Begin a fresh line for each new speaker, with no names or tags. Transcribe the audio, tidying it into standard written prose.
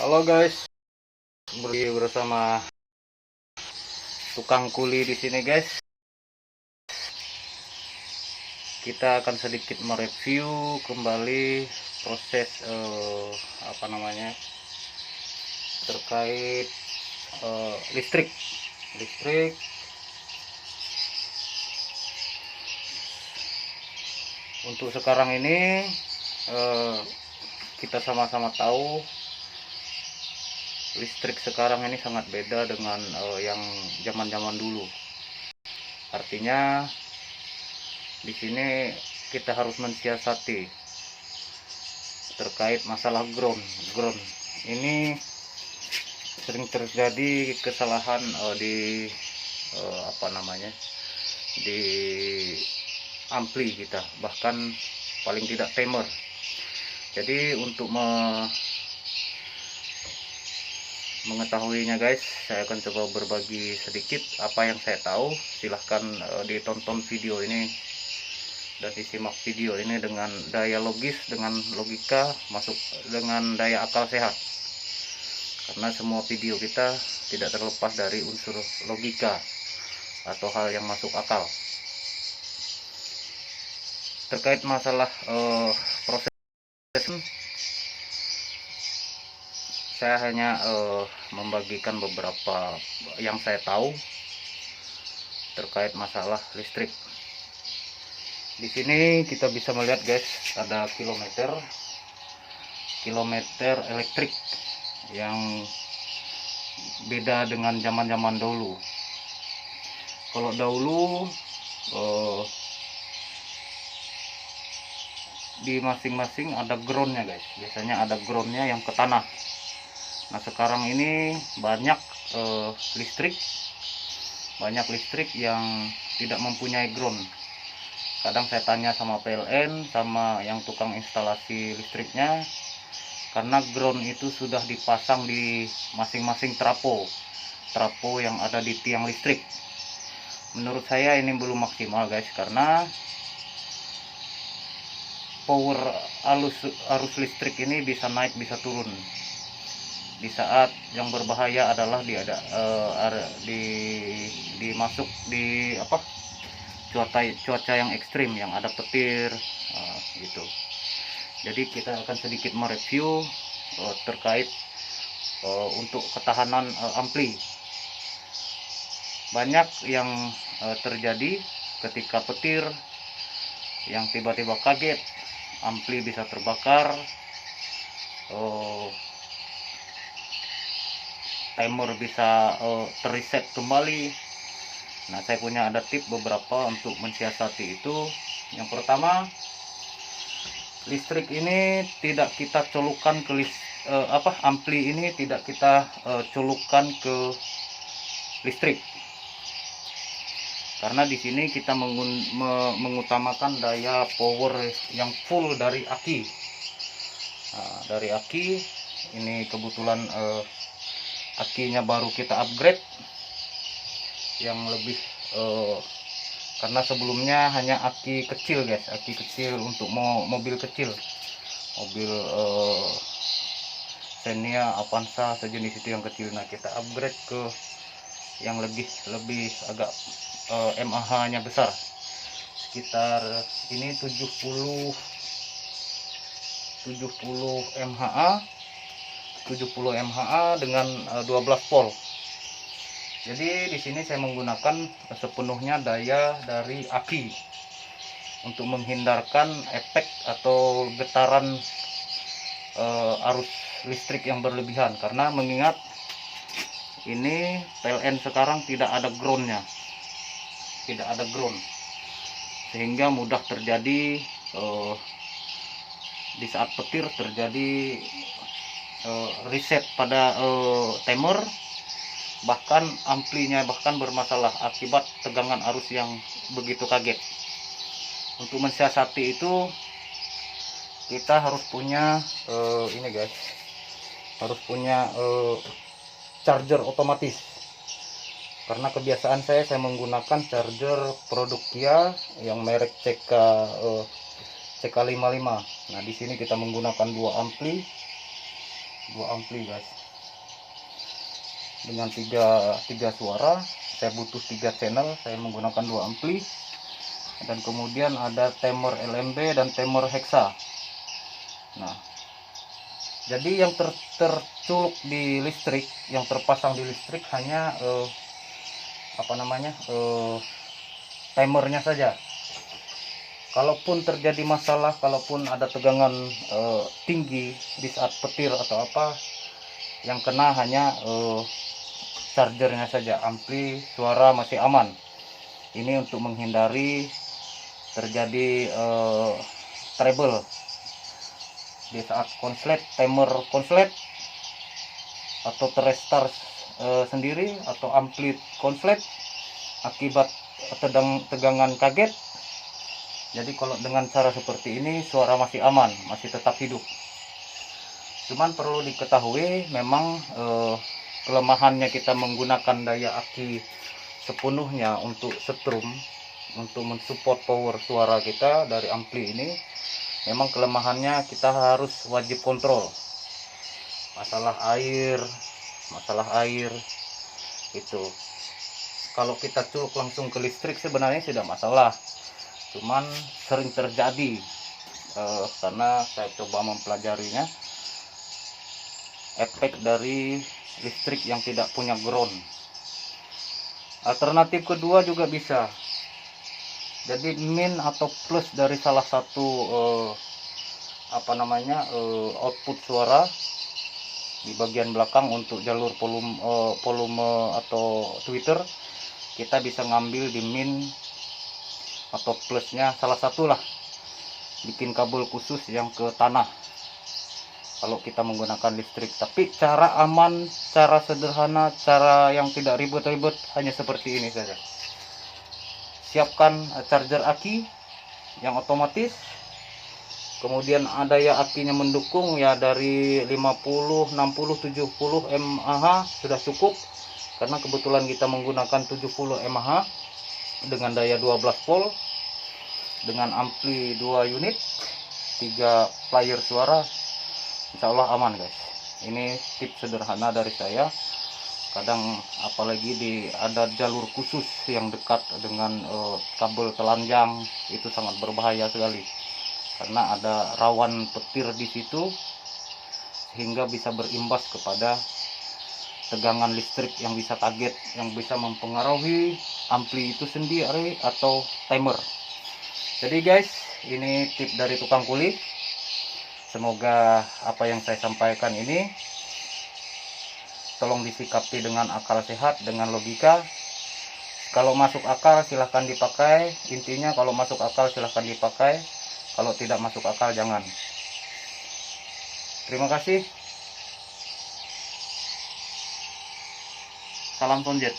Halo guys, bersama tukang kuli di sini guys. Kita akan sedikit mereview kembali proses terkait listrik. Untuk sekarang ini kita sama-sama tahu listrik sekarang ini sangat beda dengan yang zaman-zaman dulu. Artinya di sini kita harus mensiasati terkait masalah ground. Ini sering terjadi kesalahan di di ampli kita, bahkan paling tidak timer. Jadi untuk mengetahuinya guys, saya akan coba berbagi sedikit apa yang saya tahu. Silahkan ditonton video ini dan disimak video ini dengan daya logis, dengan logika, masuk dengan daya akal sehat, karena semua video kita tidak terlepas dari unsur logika atau hal yang masuk akal. Terkait masalah proses, saya hanya membagikan beberapa yang saya tahu terkait masalah listrik. Di sini kita bisa melihat guys, ada kilometer elektrik yang beda dengan zaman-zaman dulu. Kalau dahulu di masing-masing ada groundnya guys, biasanya ada groundnya yang ke tanah. Nah sekarang ini banyak listrik yang tidak mempunyai ground. Kadang saya tanya sama PLN, sama yang tukang instalasi listriknya, karena ground itu sudah dipasang di masing-masing trapo yang ada di tiang listrik. Menurut saya ini belum maksimal guys, karena power arus listrik ini bisa naik bisa turun. Di saat yang berbahaya adalah dimasuk di cuaca yang ekstrim, yang ada petir gitu. Jadi kita akan sedikit mereview terkait untuk ketahanan ampli. Banyak yang terjadi ketika petir, yang tiba-tiba kaget ampli bisa terbakar, timer bisa terreset kembali. Nah saya punya ada tip beberapa untuk mensiasati itu. Yang pertama, listrik ini tidak kita colokkan ke ampli ini tidak kita colokkan ke listrik, karena di sini kita mengutamakan daya power yang full dari aki. Nah, dari aki ini kebetulan akinya baru kita upgrade yang lebih karena sebelumnya hanya aki kecil guys, aki kecil untuk mobil kecil, mobil Xenia, Avanza sejenis itu yang kecil. Nah kita upgrade ke yang lebih agak mAh nya besar, sekitar ini 70 mAh dengan 12 volt. Jadi di sini saya menggunakan sepenuhnya daya dari aki untuk menghindarkan efek atau getaran arus listrik yang berlebihan, karena mengingat ini PLN sekarang tidak ada groundnya, sehingga mudah terjadi di saat petir terjadi reset pada timer, bahkan amplinya bermasalah akibat tegangan arus yang begitu kaget. Untuk mensiasati itu kita harus punya ini guys, harus punya charger otomatis. Karena kebiasaan saya menggunakan charger produk Kia yang merek CK55. Nah di sini kita menggunakan dua ampli dua ampli guys. Dengan tiga suara, saya butuh 3 channel, saya menggunakan 2 ampli. Dan kemudian ada timer LMB dan timer hexa. Nah, jadi yang terculuk di listrik, yang terpasang di listrik hanya timernya saja. Kalaupun terjadi masalah, kalaupun ada tegangan tinggi di saat petir atau apa, yang kena hanya chargernya saja. Ampli suara masih aman. Ini untuk menghindari terjadi trouble di saat konslet, timer konslet, atau terrestart sendiri, atau ampli konslet akibat tegangan kaget. Jadi kalau dengan cara seperti ini suara masih aman, masih tetap hidup. Cuman perlu diketahui memang kelemahannya kita menggunakan daya aki sepenuhnya untuk setrum, untuk mensupport power suara kita dari ampli ini. Memang kelemahannya kita harus wajib kontrol masalah air itu. Kalau kita culuk langsung ke listrik sebenarnya tidak masalah, cuman sering terjadi karena saya coba mempelajarinya, efek dari listrik yang tidak punya ground. Alternatif kedua juga bisa, jadi min atau plus dari salah satu output suara di bagian belakang untuk jalur volume atau tweeter, kita bisa ngambil di min atau plusnya salah satu lah, bikin kabel khusus yang ke tanah kalau kita menggunakan listrik. Tapi cara aman, cara sederhana, cara yang tidak ribet-ribet hanya seperti ini saja. Siapkan charger aki yang otomatis, kemudian ada ya akinya mendukung ya dari 50, 60, 70 mAh sudah cukup, karena kebetulan kita menggunakan 70 mAh dengan daya 12 volt, dengan ampli 2 unit, 3 player suara, insya Allah aman guys. Ini tips sederhana dari saya. Kadang apalagi ada jalur khusus yang dekat dengan kabel telanjang, itu sangat berbahaya sekali karena ada rawan petir di situ, sehingga bisa berimbas kepada tegangan listrik yang bisa kaget, yang bisa mempengaruhi ampli itu sendiri atau timer. Jadi guys, ini tip dari tukang kuli. Semoga apa yang saya sampaikan ini tolong disikapi dengan akal sehat, dengan logika. Kalau masuk akal silahkan dipakai. Intinya kalau masuk akal silahkan dipakai, kalau tidak masuk akal jangan. Terima kasih. Salam Tonjet.